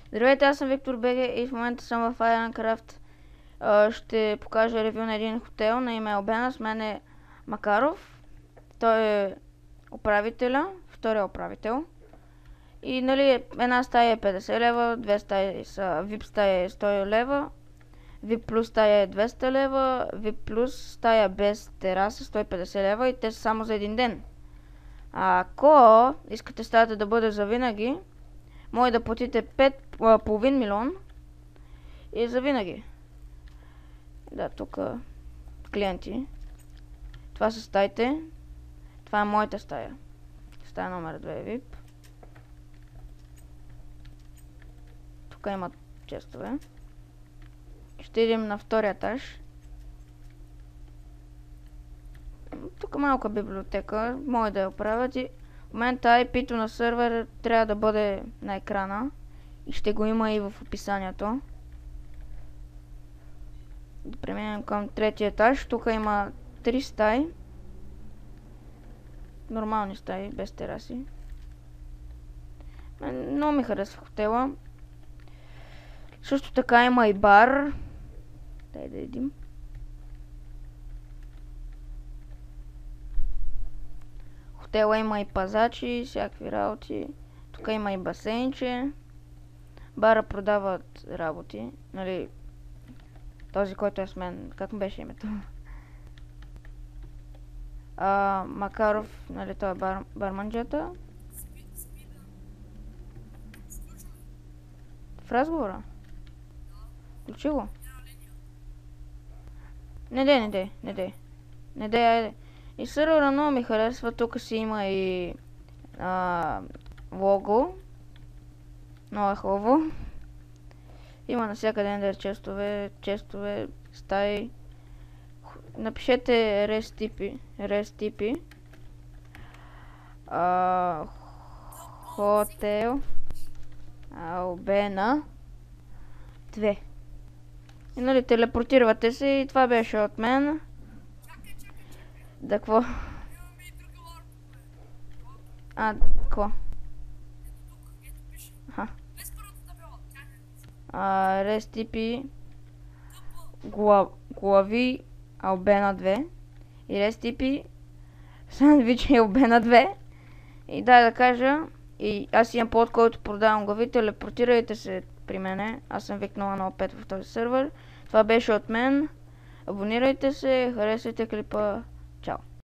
Здравейте, аз съм Виктор Беге и в момента съм в Islandcraft. Ще покажа ревю на един хотел на име Албена. С мен е Макаров. Той е управителя, втория управител. И нали, една стая е 50 лева, две стаи са VIP стая е 100 лева, VIP плюс стая е 200 лева, VIP плюс стая без тераса 150 лева и те са само за един ден. Ако искате стаята да бъде за винаги, може да платите 5,5 милион и за винаги. Да, тук клиенти. Това са стаите. Това е моята стая. Стая номер 2 е VIP. Тук има честове. Ще идем на втория етаж. Тук малка библиотека. Може да я оправят и в момента IP-то на сервер трябва да бъде на екрана. И ще го има и в описанието. Да преминем към третия етаж. Тук има 3 стаи. Нормални стаи, без тераси. Много ми харесва хотела. Също така има и бар. Дай да видим. Хотела има и пазачи, всякакви работи. Тук има и басейнче. Бара продават работи. Нали, този, който е с мен. Как му беше името? Макаров, нали, той е барманджета. В разговора? Включи го. Не дей, айде. И сервера много ми харесва, тук си има и лого. Много е хубаво. Има навсякъде честове, стаи. Напишете RESTP. Хотел Албена 2. И нали, телепортирате се и това беше от мен. Да, какво? Какво? RESTP глави Албена 2 и RESTP сандвичи Албена 2. И да кажа, и аз имам под, който продавам глави, телепортирайте се при мене. Аз съм Вик 005 в този сервер. Това беше от мен. Абонирайте се, харесвайте клипа.